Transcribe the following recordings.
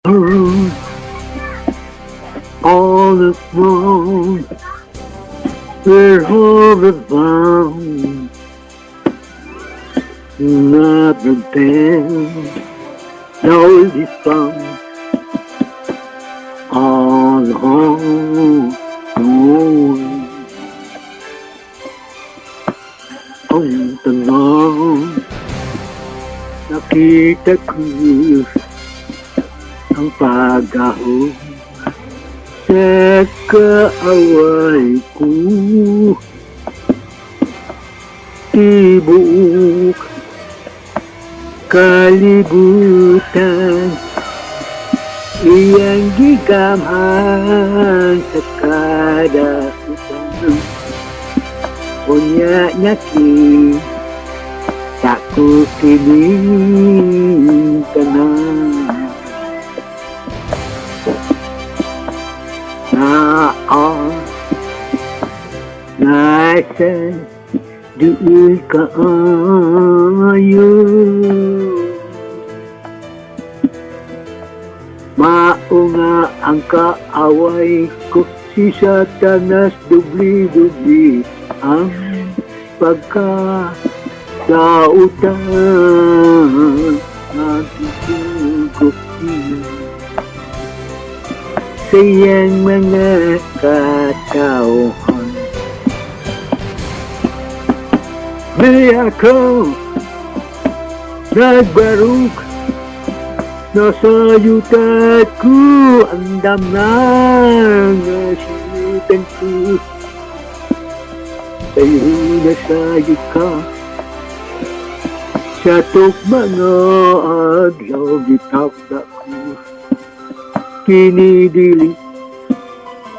All the wrong, we're all the bound. Never been, no this fun. All on, ang tanong, nakita ko ang pag-ahon sa kaaway ko. Tibok kalibutan, iyang gigamhan sa kada isang unya nyaki tako kining tanan. Nasa duul kaayo, mao nga ang kaaway ko si Satanas, dubli-dubli ang pagkatautan natutugok niya sa iyang mga katauhan. May ako nagbaruk, nasa yutat ko ang damnang nasitan ko. Sa'yo nasayo ka sa mga adlaw gitapda ko. Kinidili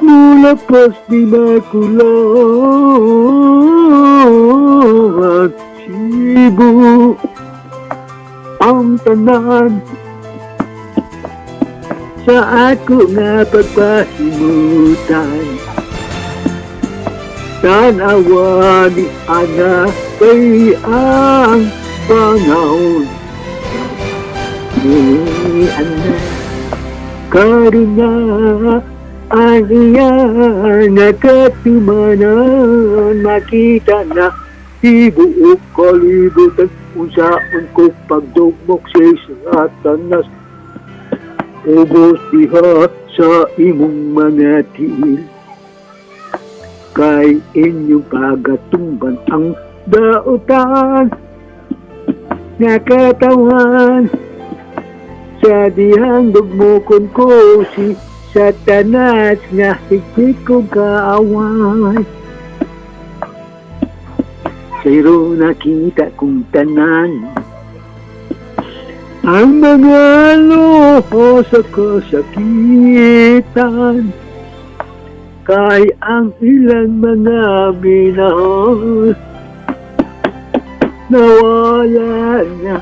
mula pas di makulong, sibo ang tanan sa ako nga pagpasimutan. Tanawa ni anak kay ang panahon ni anak karuna ang iyang nakatumanan. Makita na ibuok kalibutan unsaon ko pagdugmok sa Satanas. Ubos diha sa imong mga tiil, kay inyong pagatumban ang dautan nga katawan. Sa dihang dugmokon ko si Satanas nga higit ko kaaway. Sa'yo nakita kong tanan ang mga luho sa kasakitan, kay ang ilang mga minahal nawala na.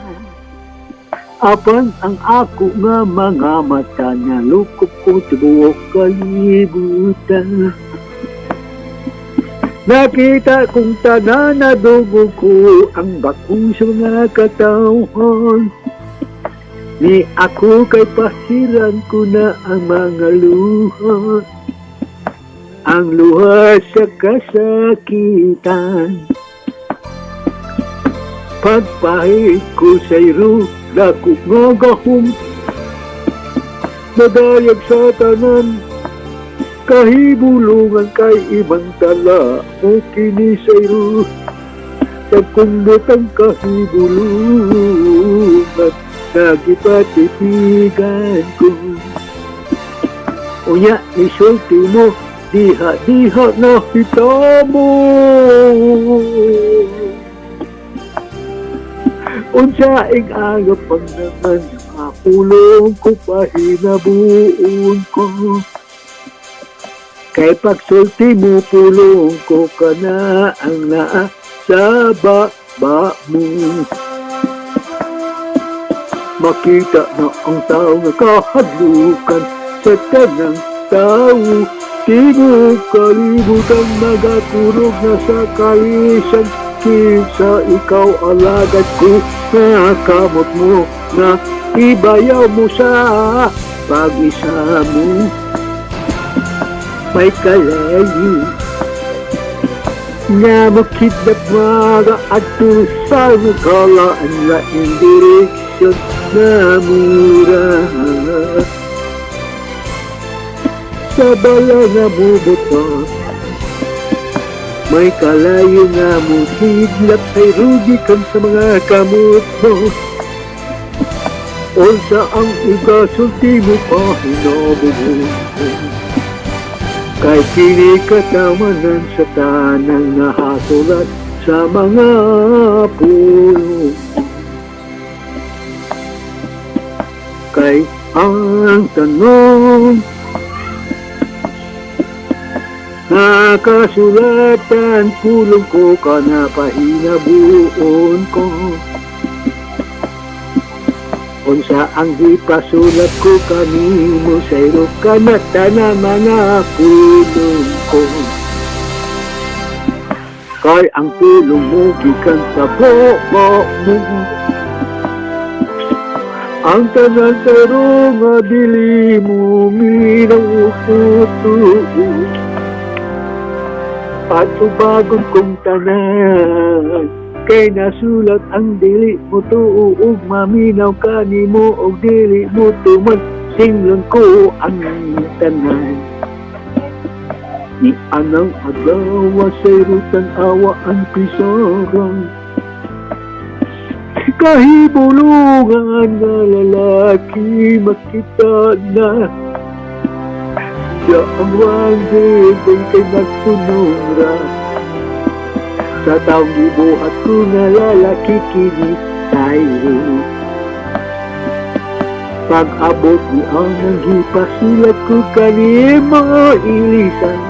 Apan ang ako nga mga mata na lukop ko tibuok kalibutan. Nakita kong tanan na dugo ko ang bako sa mga katauhan. Ni ako kay pasiran ko na ang mga luha, ang luha sa kasakitan. Pagpahit ko sa iro, dako nga gahom, nadayag sa tanan, kahibulungan kay ibang tala o kini sa iro. Pagkundot ang kahibulungan, nagipatitigan ko. Unya, isulti mo, diha-diha na kita mo. Unsaing agap pag naman nakapulong ko, pahinabuon ko. Kay pagsulti mo, pulong ko ka na ang naa sa baba mo. Makita na ang tao na kahadlukan sa tanang tao. Tibok kalibutan nagaturog na sa kalisan. Kinsa ikaw alagad ko, na kamot mo na ibayaw mo sa pag-isa mo may kalayo nga makidnap mga ato sa nagalaan laing direksyon na mura sa bala nga bubuto may kalayo nga mo kidnap ay rugi kan sa mga kamot mo o sa ang igasulti mo pa hinabubuto kay kini katamanan sa tanang nahasulat sa mga puno kay ang tanong nakasulatan pulong ko ka na pahinabuon ko unsa ang ipasulat ko kanimo sa iro kanata na mga pulong ko kay ang pulong mo gikan sa buo mo ang tanan pero nga dili mo minaputo patubagon kong tanan kay nasulat ang dili mo tuug maminaw kanimo og dili mo tuman singlon ko ang tanan ni anang adlaw sa rutan awa ang pisarang kahibulungan nga lalaki makita na ya ang wangge kay nagsunura sa taong gibuhat ko nga lalaki kini tayo pag-abot ni ang nagipasulat ko kanimo ilisan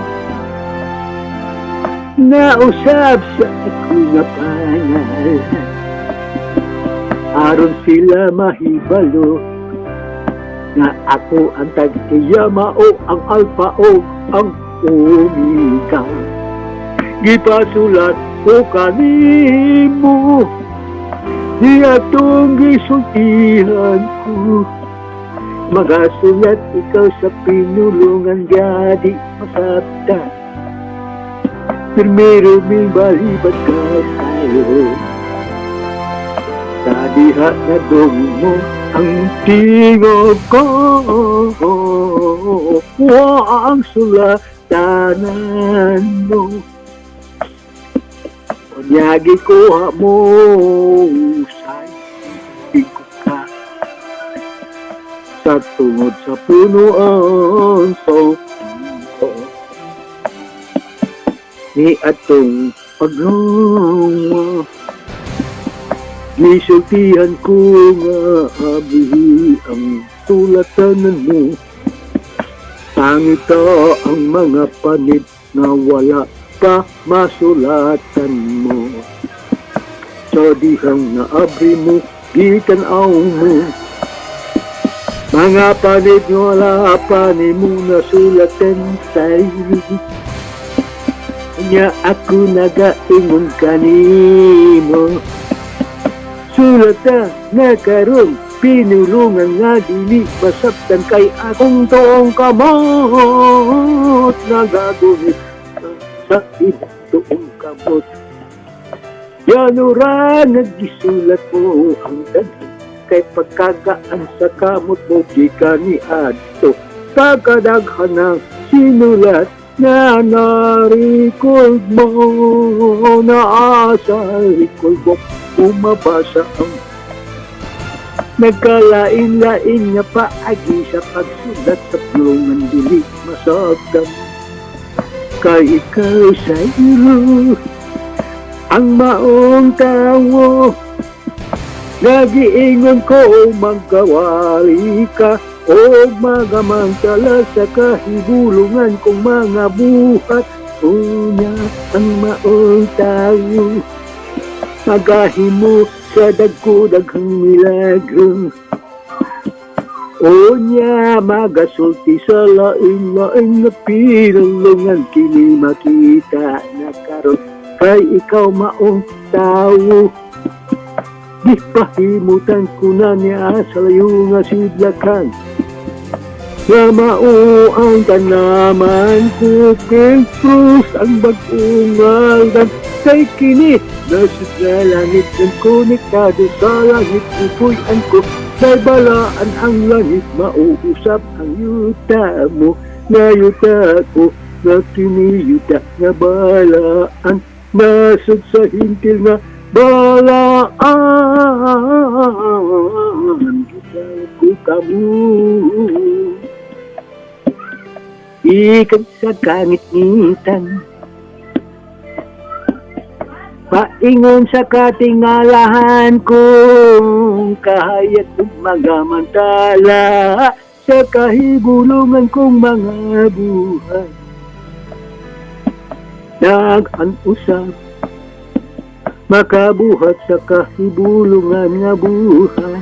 nausab sa ako nga pangalan aron sila mahibalo nga ako ang tag-iyama o ang alpha o ang omega gipasulat ko kanimo di atong gisultihan ko magasulat ikaw sa pinulungan gadi masabtan primero may balibat ka tayo sa diha na mo ang tingog ko ang sulatanan mo Nyagi ko mo sa tingko ka sa tungod sa punuan so ni atong paglong gisultihan ko nga abi ang tulatanan mo pangita ang mga panit na wala pa masulatan mo so dihang naabri mo gitanaw mo mga panit nga wala pa ni mo nasulatan sa'yo nya ako nagaingon kanimo sulata na karon pinulungan nga dili masabtan kay akong toong kamot nagagunit sa itoong kamot yanura nagisulat mo ang daghan kay pagkagaan sa kamot mo gika ni adto pagkadaghan ng sinulat na narikold mo na asa rikold mo umabasa ang nagkalain-lain nga paagi sa pagsulat sa plungan dili masabtan kay ikaw sa iro ang maong tawo nagiingon ko magkawali ka o magamantala sa kahigulungan kong mga buhat unya ang maong tawo magahimo sa dagko-daghang milagro Onya magasulti sa laing-laing na pinulungan kini makita na karon kay ikaw maong tao di pahimutan ko na niya sa layo nga sidlakan nga mao ang tanaman ko, Petrus ang bag-ungal kay kini nasa sa langit ng konektado sa langit ipuyan ko may balaan ang langit mauusap ang yuta mo na yuta ko na kiniyuta nga balaan nasod sa hintil nga balaan yuta ko kamo ikag sa kangit-ngitan paingon sa katingalahan kong kahayat ng magamantala sa kahibulungan kong mga buhay. Nag-an-usap makabuhat sa kahibulungan nga buhay.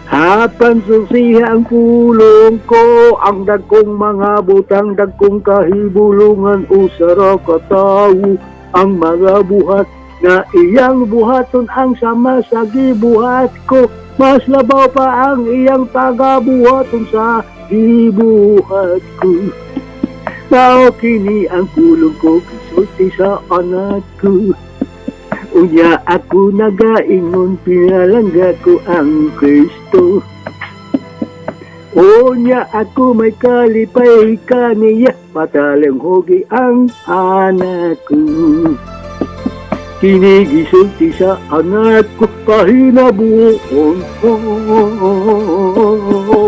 Hapan susiha ang pulong ko, ang dagkong mga butang, dagkong kahibulungan, usara katawo, ang mga buhat na iyang buhaton ang sama sa gibuhat ko. Mas labaw pa ang iyang taga-buhaton sa gibuhat ko. Tao kini ang pulong ko, kisulti sa anak ko. Unya ako nagaingon, pinalangga ko ang Kristo. Unya ako may kalipay kaniya, patalang hogi ang anak ko. Kinigisulti sa anak ko, pahinabuon ko.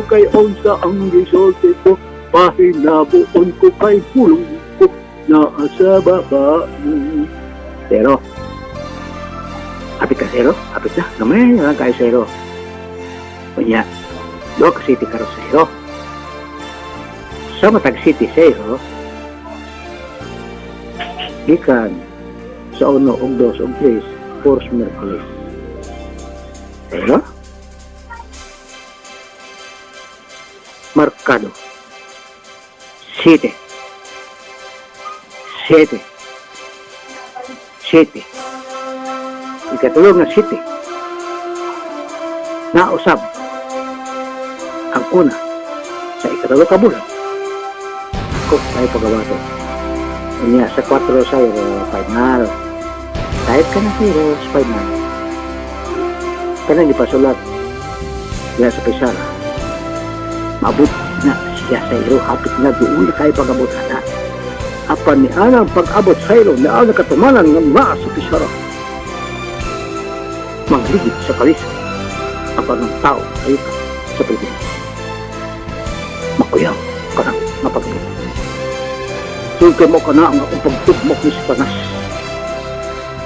Kay onsa ang gisulti ko, pahinabuon ko kay pulong ko, na sa baba mo. Pero, apit ka zero, apit na, gamay na lang kayo zero. Unya, do ka city karo zero. Sa matag city zero, gikan sa 1, 2, 3, 4 Merkulis. Zero? Markado. 7. 7. 7. Ikatulong na city. Nausab ang una sa ikatulong ka bulan. Ako tayo pagawato. Unya sa 4 sa final. Kahit ka na zero sa final. Kanang ipasulat diya sa pisara. Mabut na siya sa iro. Hapit na doon na kayo pagabot na. Apan ni anang pag-abot sa iro na ang nakatumanan ng mga sa pisara. Mangligid sa kalisa apan ng tao ay ka sa Pilipinas. Makuyaw ka na napagabot. Sugay mo ka na ang akong pagtugmok ni Satanas.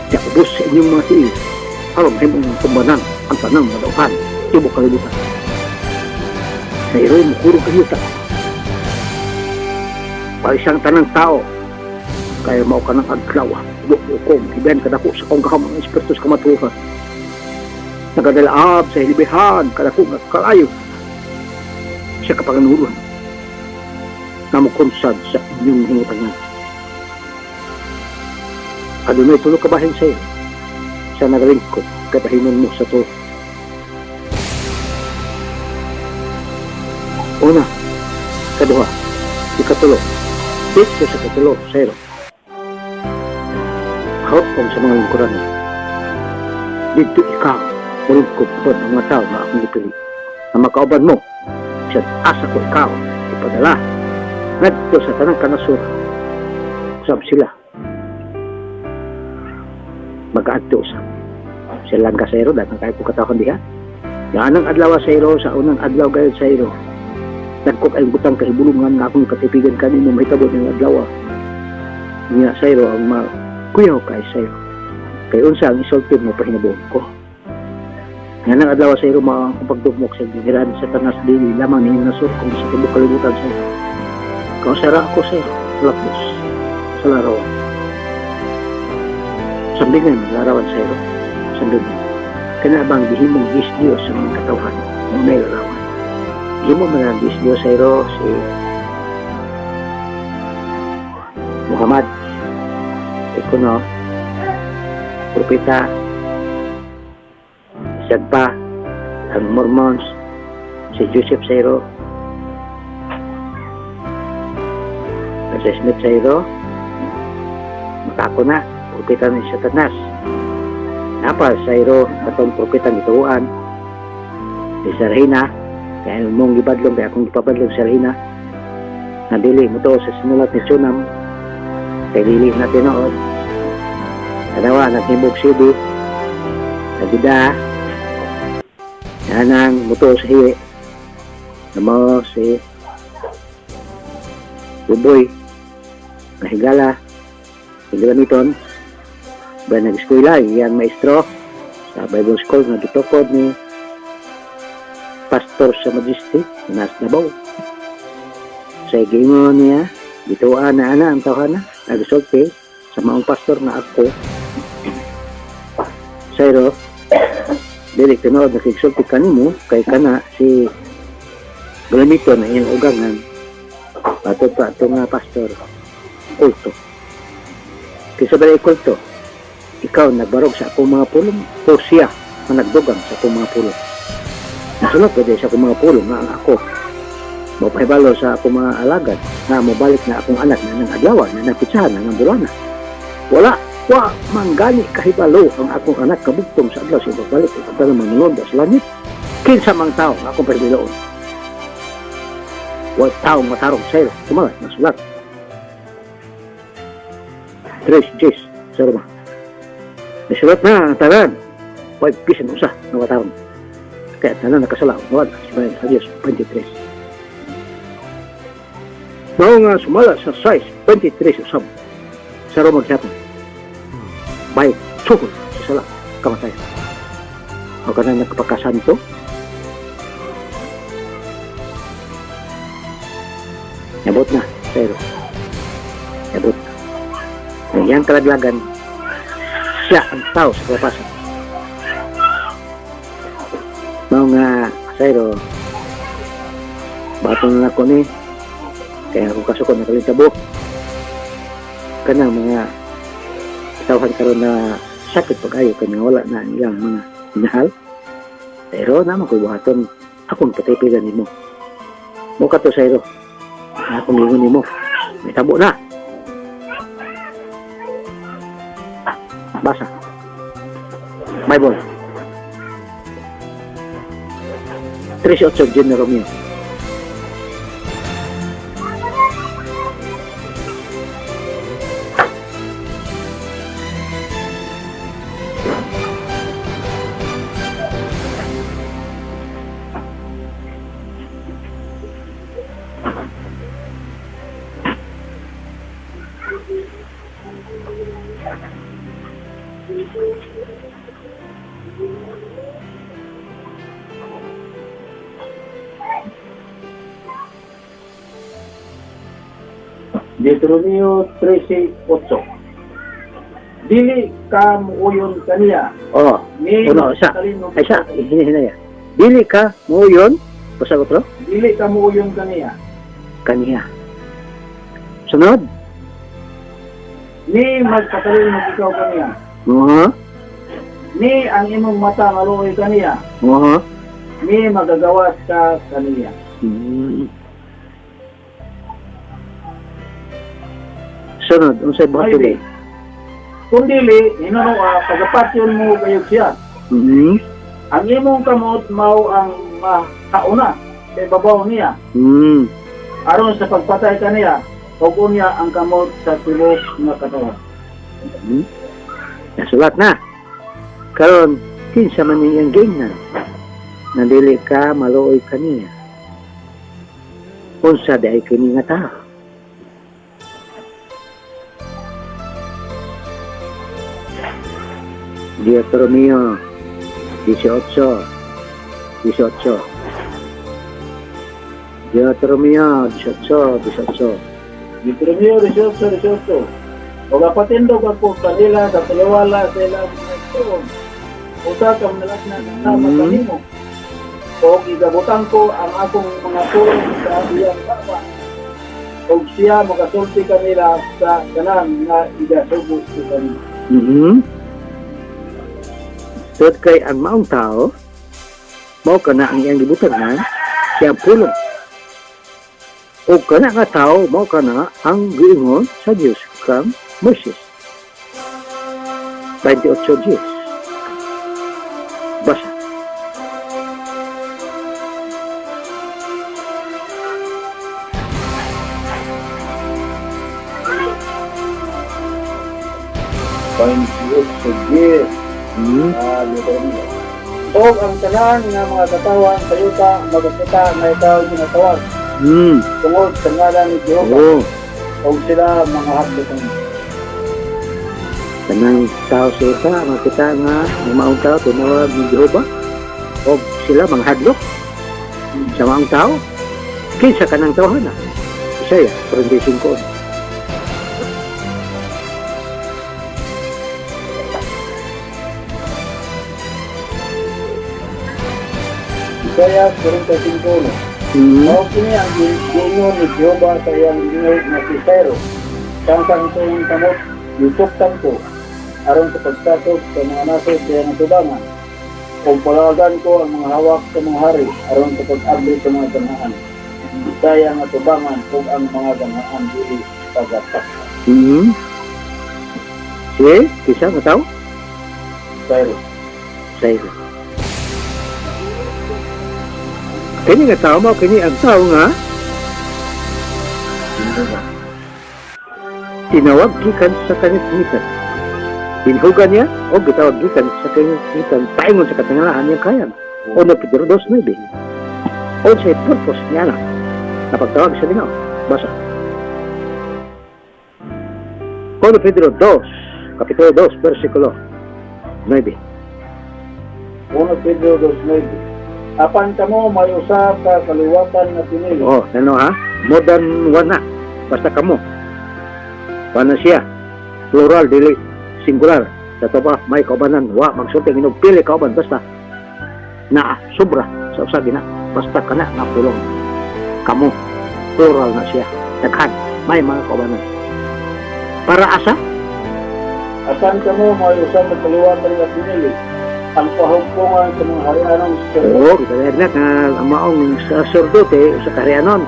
Di ubos sa inyong mga tiil aron ay mong tumbanan ang tanang madauhan tibok kalibutan. Sa iroy mo kurong kayuta. Parisang tanang tao kaya mao ka ng aglawa bukong iben kadako sa kong kahamang espiritu sa kamatuhan. Nagadalaab sa hilibihan kadako nga kalayo siya kapanganuron na mo konsad sa inyong hingutangan. Adunay tulog kabahin sa iyo sa nagalingkod katahinon mo sa to. Una, kaduha, ikatulo, dito sa katulo, zero. Hawat kong sa mga lingkuran. Dito ikaw, ulingkod po ang mga tao na akong ipili. Na makauban mo, siya asa ko ikaw, ipadala. Ngadto sa tanang kanasura. Usap sila. Mag-aadto usap. Silang ka zero, dahil kayo po katawang diha. Yan ang adlaw sa iro, sa unang adlaw gayod sa iro. Nagkok ay butang kahibulungan na akong katipigan kanino may tabot ng adlaw. Niya sa iro ang kuyaw kay sa iro. Kay unsa ang isultid mo pahinabuon ko. Yan ang adlaw sa iro makapagdugmok sa giniran sa tanas dili lamang ni nasur kung sa tibok kalibutan sa iro. Kausara ako sa iro, lapos, sa larawan. Sambingan larawan sa iro, sambingan. Kanabang dihimong is Diyos sa mga katawhan ng may larawan. Himo man ang Diyos sa iro si Muhammad Ikuno Propeta Sagpa ang Mormons si Joseph Sairo assessment sa iro, makako na, propitan ni Satanas. Napa sa iro, katong propitan ituuan, si Sarhina, kaya mong gibadlong, kaya akong gipabadlong Sarhina, na dili mo to sa sinulat ni Sunam, kaya dili na tinood, kadawa, nagtibog sibi, nagida, yanang mo to sa hiwi, na mo si Buboy, nahigala, higala ba nag-eskwela, iyang maestro, sa Bible School, na gitukod ni Pastor sa Majesty, Nas Nabaw. Sa igingon niya, dituan na ang tawhana, nag-sulti, sa maong pastor na ako, Sayro, dili tinood nakigsulti kanimo, kay kana si Granito na iyang ugangan, patod pa ito nga pastor, kulto. Kisa ba kulto? Ikaw nagbarog sa akong mga pulong, o siya na nagdugang sa akong mga pulong. Nasunod ko sa akong mga pulong nga ako. Mapahibalo sa akong mga alagad na mabalik na akong anak na ng adlaw na nagpitsahan na ng bulana. Wala, manggani kahibalo ang akong anak kabugtong sa adlaw sa ibabalik at ito na manunod sa langit. Kinsa mang tao nga akong pahibiloon. Wala taong matarong sa'yo, kumalat, nasulat. 3 Gs, sa rumah. Nasulat na, taran. 5 pisan usa, nawatarong. Kaya tanan nakasala, wala, sibayan sa Diyos, 23. Mao nga sumala sa size 23 usab sa rumah hapon. Baik, sukol sa sala, kamatay. O ka na nagpakasanto, yabot na, pero yabot na. Iyang kalaglagan, siya ang tao sa kalapasan. Mao nga, sayro, bato na ako ni, kaya kung kasukon na kalitabo, kanang mga tawhan karon na sakit pag-ayo, kaya wala na iyang mga minahal. Pero naman ko'y buhaton, akong patipigan ni mo. Mo ka to, sayro. Akong lingon ni mo. May tabo na. Basa. Bible. 3:8 John Romeo. Deuteronomio 13:8. Dili ka muuyon kaniya. Oh, uno, isa. Ay, isa, hinahinaya. Dili ka mo yun? Basta ko to? Dili ka muuyon kaniya. Kaniya. Sunod? Ni magpatalin mo ikaw kaniya. Ni ang imong mata maluoy kaniya. Ni magagawas ka kaniya. Sunod, unsay buhat dili? Kung dili, hinuno pagapasyon mo kayo siya. Ang imong kamot mao ang kauna sa ibabaw niya. Aron sa pagpatay kaniya, huwag niya ang kamot sa tulog na katawan. Nasulat na. Karon, kinsa man niyang gingnan, na dili ka maluoy kaniya. Unsa di ay kini nga tao. Deuteronomio 18. Deuteronomio 18. Deuteronomio 18. O kapatindog ako kanila sa paliwala sa ilang mga usa ka nalas na kasama kanimo. O igabutang ko ang akong mga tulong sa iyang baba. O siya makasulti kanila sa kanan nga igasubo sa kanila. Tod kay ang maong tao, mao ka na ang iyang gibutangan, siya pulong. O kana nga tao mo kana ang giingon sa Dios kang Moses. 28:10. Basa. O ang tanan nga mga katawan sa yuta magkita nga ikaw ginatawag tungod sa ngalan ni Jehova Oo. o sila mga hakbutang. Kanang tao sa isa, makita nga ang maong tao tinawag ni Jehova o sila mga hadlok sa maong tao. Kinsa kanang tawhan na. Isaya, 45. Isaiah 45. Mao kini ang giingon ni Jehova sa iyang lingkod nga si Cyrus. Sangkang itong kamot, yusuktan ko aron sa pagsatok sa mga nasod sa iyang tubangan. O palawagan ko ang mga hawak sa mga hari aron sa pag-abli sa mga ganaan. Isaya nga tubangan o ang mga ganaan dili pagatak. Sige, kisa nga tao? Cyrus. Cyrus. Kini nga tao mo, kini ang tao nga tinawag gikan sa kanit-nitan. Binhugan niya o gitawag gikan sa kanit-nitan paingon sa katangalaan niya kayang. O na Pedro 2:9. O sa purpose niya na napagtawag sa lingaw. Basa. O na Pedro 2, Kapitulo 2, versikulo 9. 1 Pedro 2:9. Apan kamo may usa ka kaliwatan nga pinili. Oh, ano ha? More than one na. Basta kamo. Paano siya? Plural, dili singular. Sa to ba, may kaubanan. Wa, magsulting inugpili kauban. Basta na sobra sa usagi na. Basta kana na pulong. Kamo. Plural na siya. Daghan. May mga kaubanan. Para asa? Apan kamo may usa ka kaliwatan nga pinili. Ang pahugpungan sa mga harianong Oo, kita na ang maong sa surdote sa kaharianon.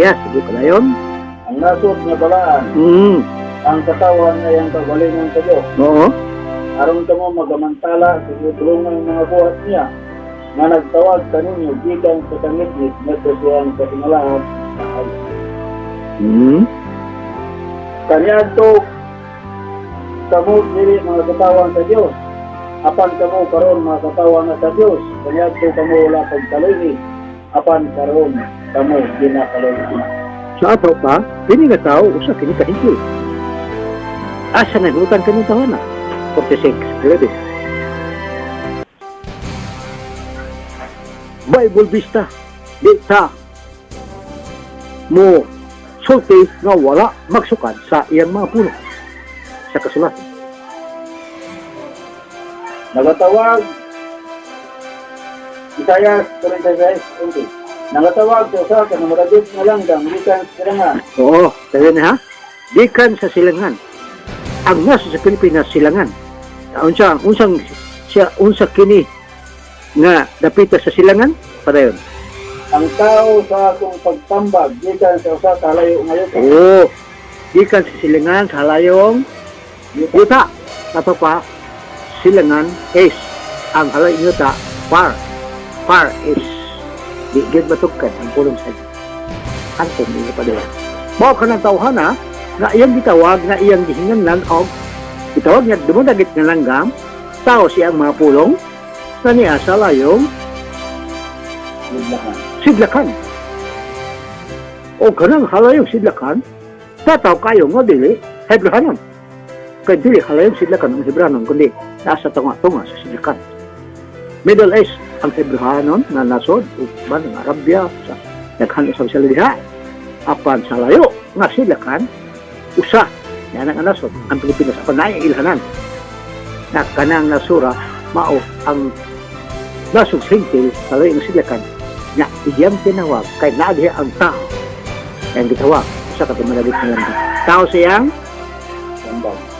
Yes, sige pala yun. ang nasod nga balaan, ang katawan ay ang kagalingon sa Diyos. Oo. Aron kamo magamantala sa tulungan ng mga buhat niya nga nagtawag sa ninyo gikan sa kangitnit ngadto siyang katingalahan. Kaniadto kamo dili mga katawan sa Diyos. Apan kamo karon mga katawan na sa Diyos. Kaniadto kamo wala pagkaloy. Apan karon kamo ginakaloy. Sa ato pa, hindi nga tao, usa kini kahigil. Asa na utang kani taon na? 46, 11. Bible Vista, di ta mo sulti nga wala magsukad sa iyang mga puno sa kasulatan. Nagatawag Isaiah 46:20. Nagatawag sa usa ka namadagit nga langgam gikan sa silangan. Oo, sabi na ha? Gikan sa silangan. Ang nasa sa Pilipinas silangan. Unsa kini nga dapita sa silangan padayon. Ang tao sa akong pagtambag gikan sa usa ka halayo nga yuta. Oo. Gikan sa silangan sa halayong yuta. Ato pa silangan is ang halayong yuta par is di gid batukan ang pulong sa antong ni padayon. Mao kanang tawhana nga iyang gitawag nga iyang gihinganlan og gitawag niya dumudagit nga langgam tao siyang mga pulong na niya sa layong sidlakan. O kanang halayong sidlakan tataw kayo nga dili Hebrehanon. Kaya dili halayong sidlakan ang Hebrehanon kundi nasa tunga-tunga sa sidlakan. Middle East ang Hebrehanon na nasod uban ng Arabia sa daghan usab sila diha. Apan sa layo nga sidlakan usa yan ang nasod ang Pilipinas apan naay ilhanan. Na kanang nasura mao ang nasod sintil sa layo nga sidlakan na iyang tinawag kay naa diha ang tao. Ang gitawag sa katumalabit na lang. Tao siyang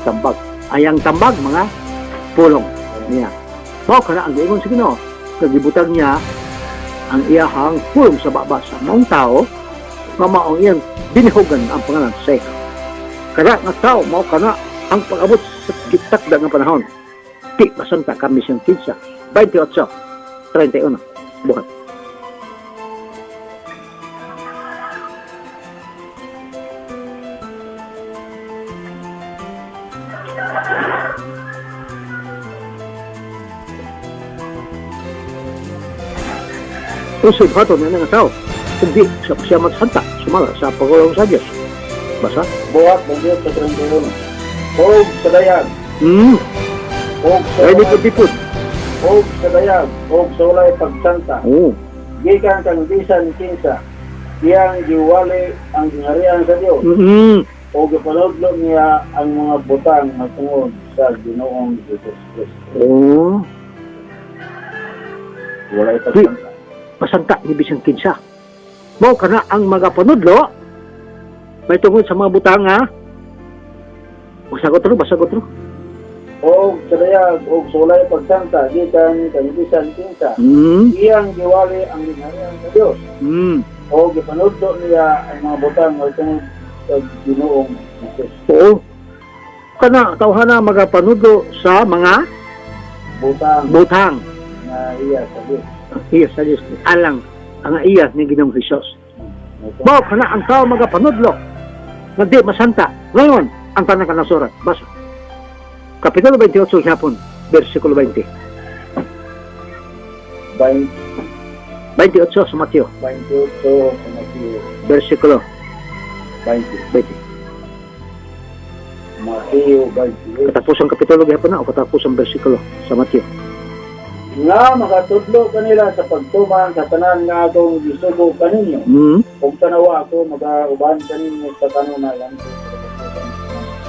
tambag. Ayang tambag mga pulong niya. Mao kana ang giingon sa Ginoo. Kagibutang niya ang iyahang pulong sa baba sa maong tao nga maong iyang binihugan ang pangalan sa iya. Kada nga tao mao kana ang pag-abot sa gitakda nga panahon. Di masanta kami siyang 15, 28, 31. Buhat. Usod haton na nga tao. Hindi siya magsanta, sumala sa pagulong sa Diyos. Basa? Buhat bugyot sa 31. Og sa dayag, og sa Ay, dipod-dipod. og sa dayag, og sa walay pagsanta. Oo. Gikan kang bisan kinsa, iyang giwali ang gingharian sa Dios. O gipanudlo niya ang mga butang matungod sa Ginoong Jesus Kristo. Oo. Walay pagsanta. Pasanta ni bisang kinsa. Mao kana ang mga panudlo. May tungod sa mga butang ha. Basagot ro. Og sa dayag, og sa walay pagsanta, gikan kang bisan kinsa, iyang giwali ang gingharian sa Dios. O gipanudlo niya ang mga butang matungod sa Ginoong Jesus. Oo. Kana tawhana mga panudlo sa mga butang. Na iya sa Dios. Iya sa Diyos. Alang ang iya ni Ginoong Hesus. Mao kana ang tao mga panudlo. Nga di masanta. Ngayon, ang tanang kanasurat. Basa. Kapitulo 28 hapon, versikulo 20. 28 sa Mateo, 28 sa Mateo versikulo 20. 20. Mateo 28. Katapusang kapitulo gihapon na o katapusang bersikulo sa Mateo. Nga makatudlo kanila sa pagtuman sa tanan nga akong gisugo kaninyo. Kung tanawa ako, mag-auban kaninyo sa tanunayan.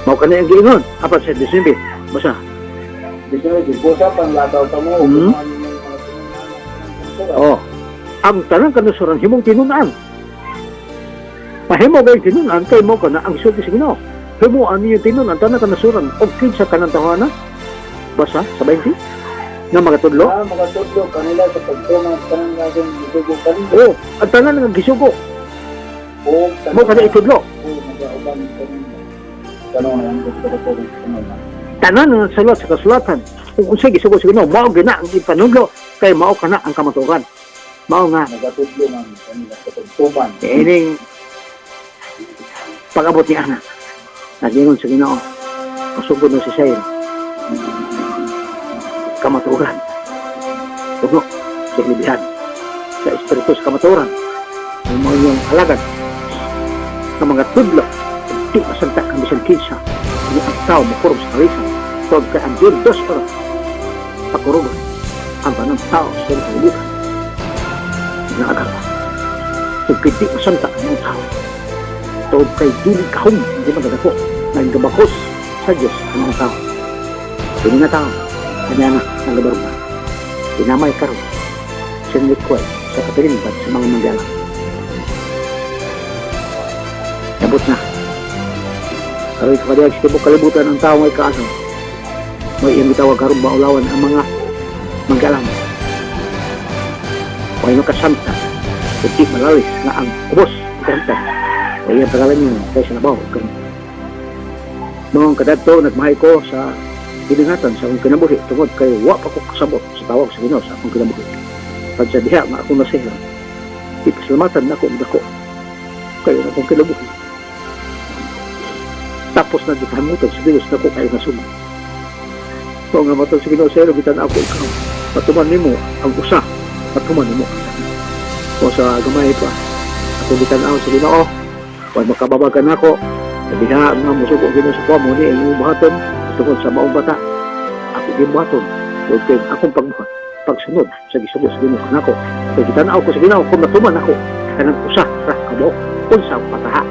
Mao kanay ang giingon apat sa Disyembre. Basa. Disunod, busa pang lataw ka mo. Oh. Ang tanang kanusuran himong tinunan. Mahimo gay tinunan kay mo kana ang isulti sa Ginoo. Himo ani yung tinunan tanang kanasuran og kinsa kanang tawana. Basa sa 20. Nga magatudlo. Nga makatudlo kanila sa pagtuman sa tanan nga akong gisugo kaninyo. Oh, ang tanan nga gisugo. Mo kana itudlo. Mag-auban kaninyo. Tanunayan, gusto ko rin tanunayan. Tanan nga salat sa kasulatan. Kung unsay gisugo sa Ginoo, mao gina ang ipanudlo kay mao kana ang kamatuoran. Mao nga Nagatudlo man kanila sa pagtuman. ining pag-abot ni Ana. Nagingon sa Ginoo. Masugod na si Sayo. Kamatuoran. Tugno sa ilibihan. Sa espiritu sa kamatuoran. Ang mga iyong halagad ng mga tudlo. Di masanta kang bisan kinsa. Hindi ang tao makurog sa kalisan. Tawag ka ang Diyos 2 oras. Pakurugan. Ang banang tao sa kalibutan. Naagala. Tugkay di masanta ang mga tao. Tawag kay dili kahong hindi magdako. Nang gabakos sa Diyos ang mga tao. Hindi nga tao. Kanya na ang labarugan. Pinamay karon. Sinlikway sa kapilimbad sa mga manggalang. Nabot na. Karoy kapadiyag sa tibok kalibutan ang tao may kaasa. May iyang gitawag karong maulawan ang mga manggalang. May nakasanta. Kundi malalis na ang kubos. Kanta. May iyang pangalan niya kaysa nabaw. Noong kadadto, nagmahay ko sa biningatan sa akong kinabuhi tungod kay wa pa ko kasabot sa tawag sa Ginoo sa akong kinabuhi. Pag sa diha nga akong nasihan, ipasalamatan na ako dako kayo na akong kinabuhi. Tapos na gipahamutan sa Ginoo na ko kayo nasumang. So nga matang sa Ginoo sa iyo, gitan ako ikaw. Patuman nimo ang usa, patuman nimo. So sa gamay pa, ako gitan ako sa Ginoo, pag makababagan ako, diha nga musuko Ginoo sa kuha mo ni ang buhaton tungkol sa maong bata. Ako din buhaton. Kaya akong pagbuhat, pagsunod sa gisugo sa Ginoo kanako. Kaya gitan-aw ko sa Ginoo kung matuman ako kanang usa ra kamo unsa pataha.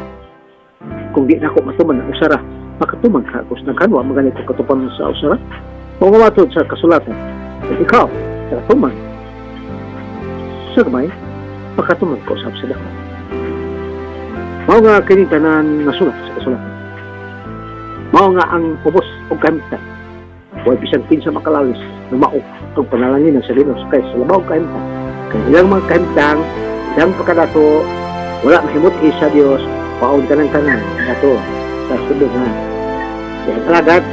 Kung di na ako matuman ang usa ra, makatuman ka ako sa kanwa magalit ko katupan sa usa ra. Kung matod sa kasulatan, at ikaw sa katuman sa gamay, makatuman ko sa dako. Mao nga kining tanan nasulat sa kasulatan. Mao nga ang ubos o kamitan. Huwag bisang pinsa makalalis na maok ang panalangin ng salinos kay sa labaw kahimtang. Kay ilang mga kahimtang, ilang pagkadato, wala mahimot isa Dios, paon ka ng tanan nato sa sudod na. Kaya talagat,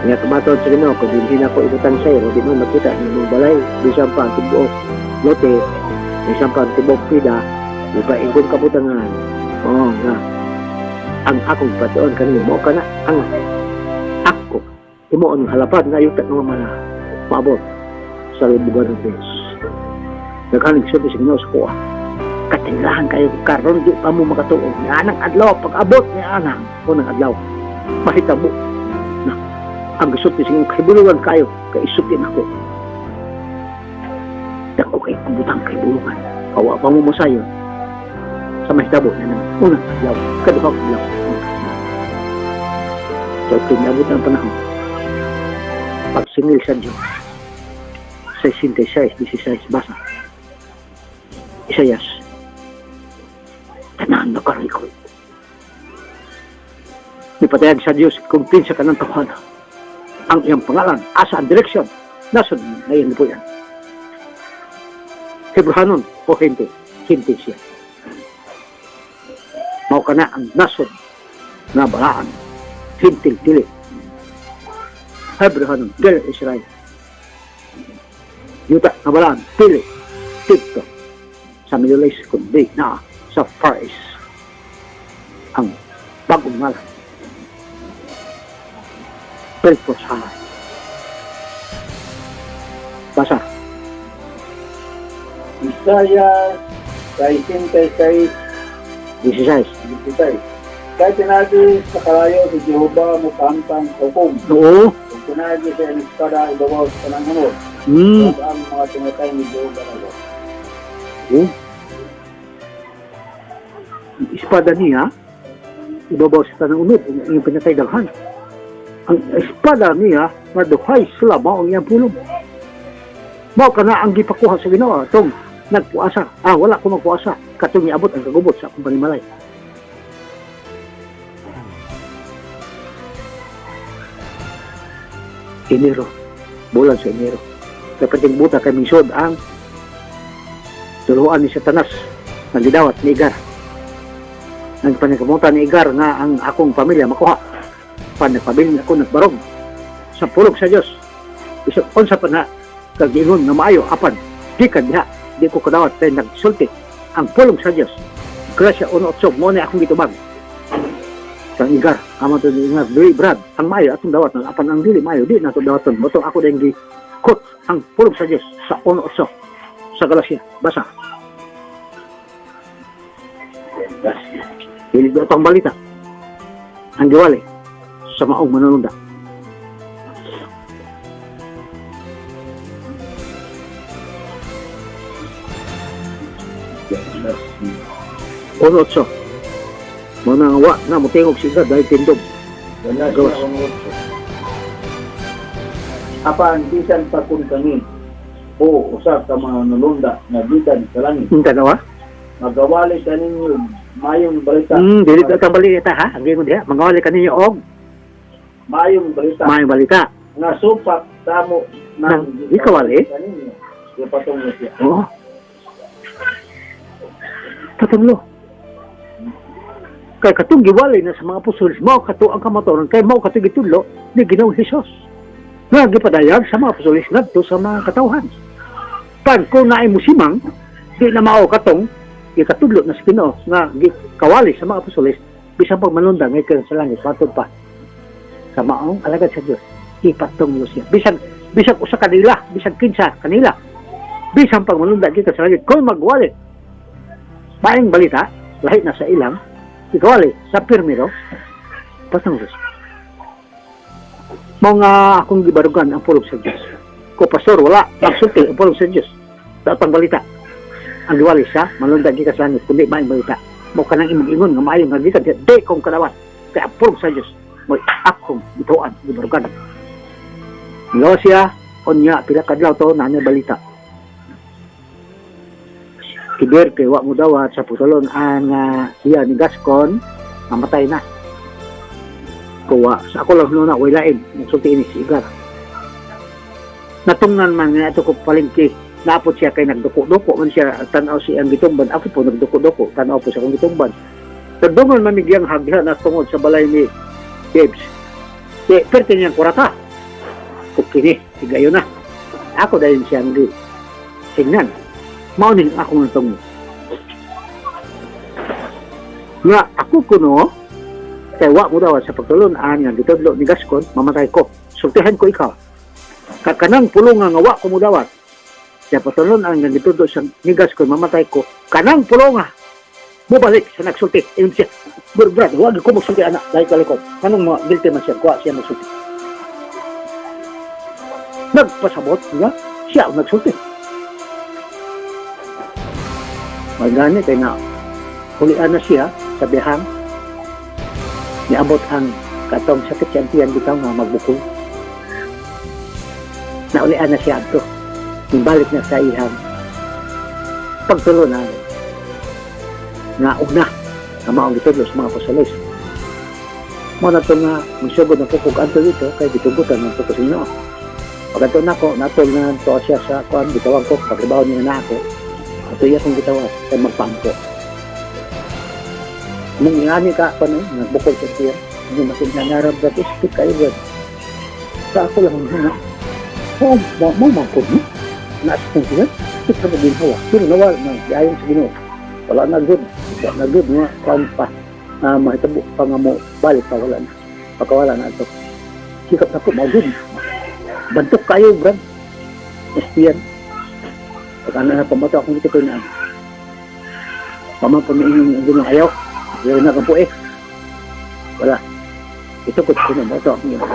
nga tumatawad sa Ginoo, kung hindi na ko ibutang sa'yo, di mo makita ng mong balay, bisan pa ang tibuok lote, bisan pa ang tibuok pida, di ba ingon kabutangan, nga, ang akong patuon kanina, mo ka na, ang ako, timoon halapan na yutat ng mga maabot sa lugar ng Diyos. Naghanig siya sa Ginoo sa kuha. Katinglahan kayo karon di pa mo makatuon. Anang adlaw, pag-abot ni anang, unang adlaw, mahitabo na ang gusto ni singong kahibulungan kayo, kaisutin ako. Dako kay pambutang kahibulungan. Kawa pa mo masayo sa mahitabo na naman. Unang adlaw, kaduhang adlaw. So, pinabot ang panahon. Pagsingil sa Diyos. 66-16 basa. Isayas. Tanahan na karikot. Ipatayag sa Diyos kung pinsa ka ng tawanan. Ang iyang pangalan, asa ang direksyon, nasa ngayon po yan. Hebrahanon o hindi, hindi siya. Mau ka na ang nasod na balaan, hinting tili. Hebrahanon, del Israel. Yuta na balaan, tili, tito. Sa Middle East, kundi na sa Far East. Ang bagong ngalan. Pelposahan. Basa. Isaiah 66, 16. 16. Kahit tinagi sa kalayo si Jehovah mo kantang hukom. Oo. Kung tinagi sa espada ibabaw sa panangunod. Ang mga tumatay ni Jehovah na Lord. Ang espada niya, ibabaw sa tanang unod, ang pinatay daghan. Ang espada niya, maduhay sila, mao ang iyang pulong. Mao ka na ang gipakuha sa Ginoo, itong nagpuasa. Wala ko magpuasa. Katong niabot ang kagubot sa akong panimalay. Enero. Bulan sa Enero. Kapating buta kay misod ang tuluan ni Satanas na gidawat ni Igar. Ang panikamutan ni Igar nga ang akong pamilya makuha. Panagpabiling ako nagbarog sa pulog sa Diyos. Isang onsa pa na kagingon na maayo apan di ka diha. Di ko kadawat tayo nagsulti ang pulong sa Diyos. Grasya 1-8 mo na akong gitubag. Sa Igar, ama to ni Igar, very brad, ang maayo atong dawat ng apan ang dili maayo, di na ito dawaton. Motong ako dahil gikot ang pulong sa Diyos sa 1-8 sa Galasya. Basa. Hilig na itong balita. Ang giwali sa maong manununda. Unotso. Mga wa na mutingog siya dahil tindog. Gawas. Apan bisan pa kun kami o usab ka mga nulunda na gikan sa langit. Ang tanawa? Magawali ka ninyo mayong balita. Dili ka ang balita ha. Ang gingon diha, mangawali ka ninyo og Mayong balita. mayong balita. Nga supak tamo Nang ikawali? kaninyo. Yung patunglo siya. Oo. Tatanglo. Kaya katong giwalay na sa mga apostoles, mao kato ang kamatoran, kaya mao kato gitudlo ni Ginoong Hesus. Nga gipadayag sa mga apostoles ngadto sa mga katawhan. Pag kung naay musimang, di na mao katong ikatudlo na sa Ginoo nga gikawali sa mga apostoles, bisan pag manunda ngayon sa langit, patod pa sa maong alagad sa Diyos. Ipatunglo siya. Bisan usa kanila, bisan kinsa kanila. Bisan pag manunda kita sa langit, kung magwali, maayong balita, lahi na sa ilang, ikawali sa pirmiro, patunglo siya. Mga akong gibarugan ang pulong sa Diyos. Ko pastor, wala, magsulti ang pulong sa Diyos. Datang balita. Ang liwali siya, manundag kita sa langit, kundi maayong balita. Mo ka nang imag-ingon, nga maayong nagikan, di kong kalawat. Kaya ang pulong sa Diyos, mo'y akong ituan, gibarugan. Ngayon siya, onya, pila kadlaw to, na balita. Kiber, kay wa mo daw sa putulon ang siya ni Gascon, mamatay na. Kuwa, sa ako lang na, wala lain, nagsulti ini si Igar. Natungnan man nga ito ko palingki, napot siya kay nagduko-duko man siya, tanaw siya ang gitumban. Ako po nagduko-duko, tanaw po siya kung gitumban. Tagdungan mamigyang hagla na tungod sa balay ni Debs. Perte niyang kurata. Kukini, higayo na. Ako dahil siyang tingnan. Maunin ako ng tungo. Nga, ako kuno, kay wa mo daw sa pagtulunaan nga gitudlo ni Gascon, mamatay ko. Sultihan ko ikaw. Kanang pulong nga wa ko mo dawat. Sa pagtulunaan nga gitudlo sa ni Gascon, mamatay ko. Kanang pulong nga mubalik sa nagsulti. Ayun siya. Brad, huwag ko magsulti anak. Dahil kalikod. Kanong mga guilty man siya, kuha siya magsulti. Nagpasabot nga, siya ang nagsulti. Magani kay na hulian na siya sa bihang. Niabot ang katong sakit siya tiyan bitaw nga magbukol. Naulian na siya ito. Ibalik na sa ihang pagtulungan nga una nga maong gitudlo sa mga apostoles. Mo na ito nga magsugod na pupug-anto dito kay gitugutan ng ito sa inyo. Pag ito na ko, natol na ito siya sa kuhan, gitawang ko, pagribaw niya na ako, ito iya kong gitawa kay magpampo. Nung ingani ka pa nun, nagbukol sa siya, hindi masin na narabrat, istik kayo ba? Sa ako lang nga, mo mampod mo? Naas kong sila, istik ka mag-inhawa. Pero nawal na, diayon sa Ginoo. Wala na good. Wala na good nga. Kaon pa. Mahitabo pa nga mo. Balik pa. Wala na. Pagkawala na ito. Sikap na po. Mga bantok kayo, Brad. Espiyan. Pag ano na pamato akong ito ko na. Pamapon na inyong ginong ayaw. Ayaw na kang po eh. Wala. Ito ko na. Mato akong ginong.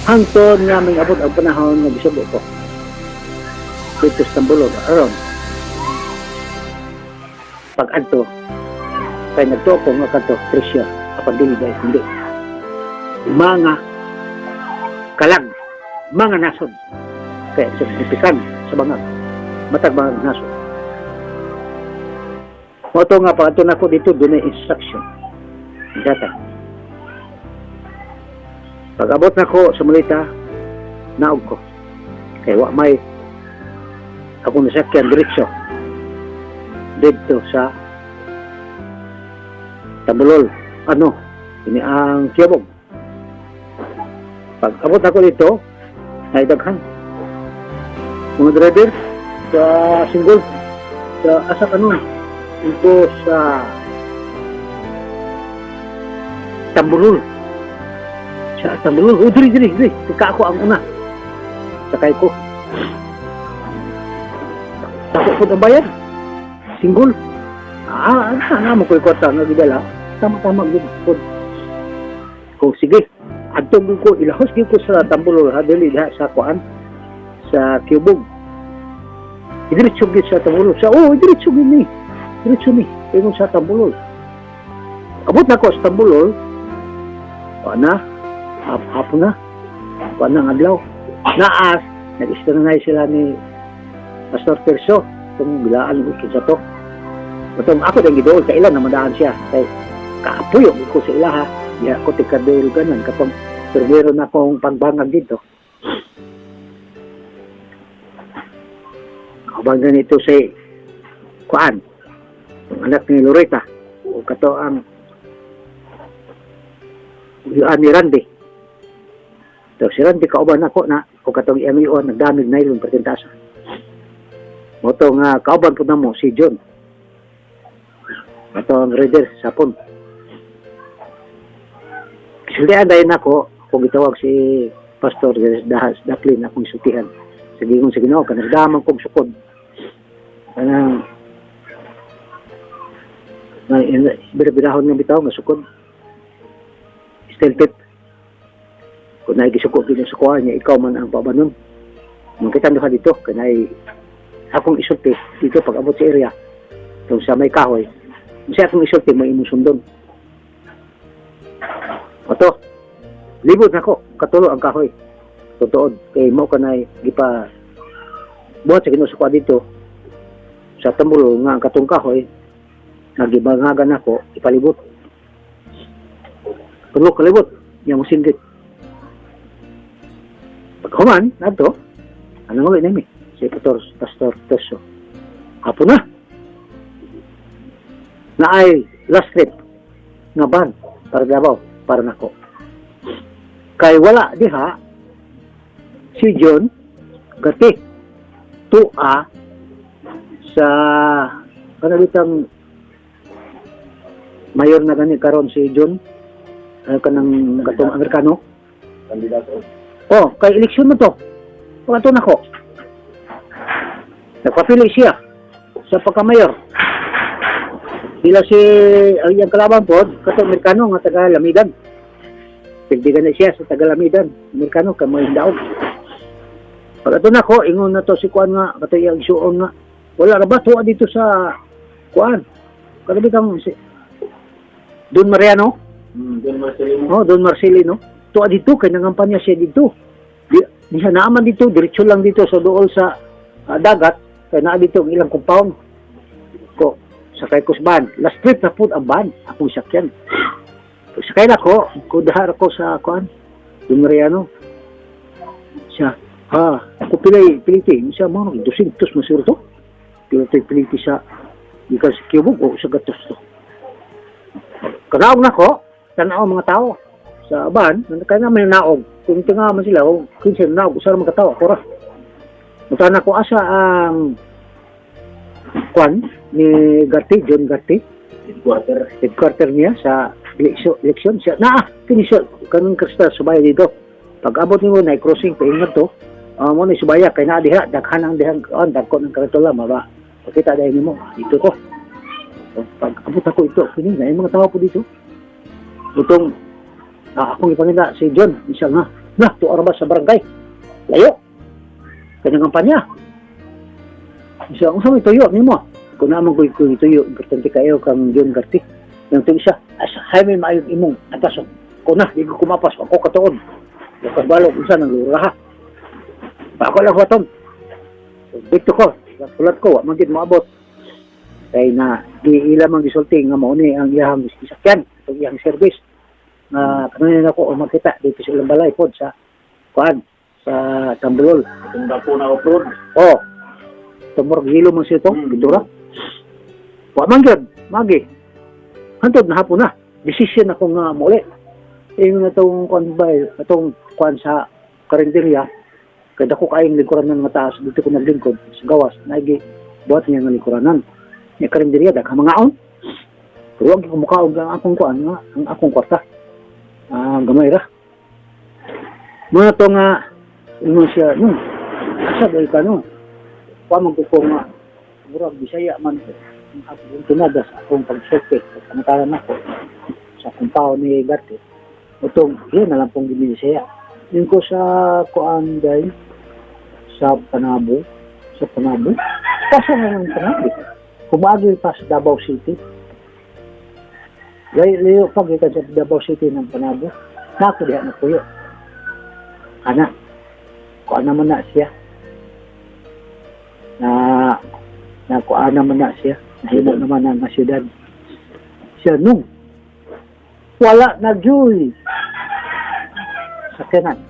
Hangtod nga may abot ang panahon na bisubo ko. Dito sa Tambulo. Aron. Pag-adto, kay nagtuo ko nga kanto, Tricia, kapag dili dahil hindi. Mga kalag, mga nasod, kaya signifikan sa mga matag mga nasod. O ito nga, pag-adto na ko dito, doon ay instruction. Data. Pag-abot na ko sa mulita, naog ko. Kaya wa may akong nasakyan diretso dito sa Tambulol. Ano? Ini ang Kiyabog. Pag abot ako dito, naidaghan. Mga driver sa single, sa asa kanon, ito sa Tambulol. Sa Tambulol. O, diri. Ika ako ang una. Sakay ko. Takot po ang bayan. Single. Mo ko'y kwarta nga gidala. Tama-tama gud. Kung sige, adtong ko ilahos gyud ko sa Tambulol ha dili sa kuan sa Kiyubog. Diretso gyud sa Tambulol. Diretso ni. Ingon sa Tambulol. Abot na ko sa Tambulol. Ana, hapon na. Kuan ang adlaw. Naas, nag-istranay sila ni Pastor Perso. Itong bilaan ko sa to. Itong ako din gidool sa ilan na madaan siya. Kaya kaapuyo ko sa ila ha. Di ako tikadol ganan. Kapag servero na akong pagbangag dito. Kabang ganito sa kuan. Ang anak ni Loretta. O kato ang ni Randy. So si Randy kauban ako na. O katong MIO nagdamig na ilong presentasa. Moto nga kauban po na mo si John. Ito ang reader sa pon. Sulian dahil ako, kung itawag si Pastor Dahas Daplin akong isutihan. Sige kong sige no, kanasdaman kong sukod. Kanang birabirahon ng bitaw nga sukod. Still tip. Kung naigisukod din sa kuha niya, ikaw man ang pabanon. Nung kita doon dito, kanay akong isulti dito pag abot sa area kung sa may kahoy kasi akong isulti may imusundon oto libod na ko katulo ang kahoy tutuod kay mo kanay gipa buhat sa ginusuko dito sa Tambulo nga ang katong kahoy nagibangagan ako ipalibot tulo kalibot niya mo singgit pagkuman nato anong ulit namin si Pastor Toso. Hapon na. Na ay last trip nga ban para Davao, para nako. Kay wala diha si John Gati tua sa kanalitang mayor na gani karon si John kanang katong Amerikano. Kandidato. Oh, kay eleksyon mo to. Pagkato na ko. Nagpapili siya sa pagkamayor. Sila si ang iyang kalaban po, katong Amerikano nga taga Lamidan. Pigdigan na siya sa taga Lamidan. Amerikano ka may daog. Pagkato na ko, ingon na to si Kuan nga, kato iyang isuon nga. Wala na ba tuwa dito sa Kuan? Kagabi kang si Don Mariano? Don Marcelino. Oh, Don Marcelino. Tuwa dito, kay nangampanya siya dito. Di siya naaman dito, diretso lang dito sa dool sa dagat, kaya naa dito ang ilang compound. Ko, sakay ko sa van. Last trip na po ang van, akong sakyan. Sakay na ko, kudahar ako sa kuan, Don Mariano. Siya, ako piliti. Siya, mga 200 masuro to. Piliti sa, ikan sa Kiyubog o sa Gatos to. Kanaog na ko, tanaw mga tao sa van, kaya nga may naog. Kung tinga man sila, kung sila naog, usara magkatawa, kora. Mutana ko asa ang Kwan ni Gati, John Gati, headquarter niya sa eleksyon. Siya, kinisyo, kanong kristal, subaya dito. Pag abot niyo na, crossing, paingat to, mo na subaya, kaya na diha, daghan ang dihang, dagko ng karatola, maba, pakita dahil mo, dito ko. Pag abot ako ito, pinina, yung mga tawa po dito. Itong, akong ipangina si John, isa nga, tuwa ba sa barangay? Layo. Kanyang kampanya. Isa, kung saan ituyo, ni mo? Kung naman ko ituyo, importante kayo kang John Garti. Yung ito isa, hay may maayong imong ataso. Kung na, di ko kumapas, ako katoon. Yung kasbalo, kung saan ang lura ha. Pa ako lang watong. Dito ko, pulat ko, magiging maabot. Kaya na, di ilamang gisulti nga mauni ang iyang isakyan, itong iyang service. Kanunin ako o makita dito sa ilang balay po sa Kuan, sa Tambulol. Itong dapo na upload. Oh, tumor gilo mo siya ito, bitura. Wa man gyud, magi. Hantod na hapon na. Decision ako nga muli. Yung natong Kuan ba, atong Kuan sa karinderya, kada ko kayong likuran ng mga taas, dito ko naglingkod sa gawas, naigi, buhat niya ng likuranan. Yung karinderya, daghang mga on. Pero huwag yung mukaog ang akong Kuan nga, ang akong kwarta. Gamay ra. Muna to nga, ingon siya, asa ba ka pamang ko nga, murag Bisaya man ko, ang akong tinada sa akong pag-sopit, at kamataran ako, sa kumpaw ni Gati, itong, yun na lang pong Bisaya. Yun ko sa Kuan dahil, sa Panabo, kasi nga ng Panabo, kumagi pa sa Davao City, layo pag ikan sa Davao City ng Panabo, nako diha na puyo. Ana, kuan naman na siya. Kuan naman na siya. Nahimo naman ang syudad. Siya nung wala na joy sa kanan.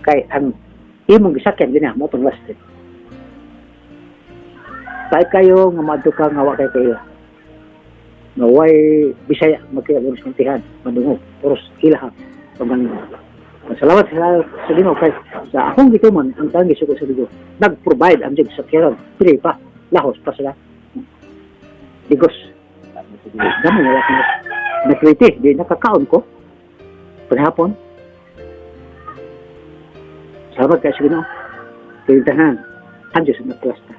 Kay ang imong gisakyan gina mo tong last trip. Tay kayo nga madto ka nga wa kay kayo. Naway Bisaya magkaya sintihan madungog oros ilaha pagani. Salamat sa Ginoo kay sa akong gituman ang tangi ko sa Ginoo nag-provide ang jud sa kiran free pa lahos pa sila digos damo wala ko nakriti di nakakaon ko panahapon. Salamat kay sa Ginoo pintahan ang Diyos na plasta.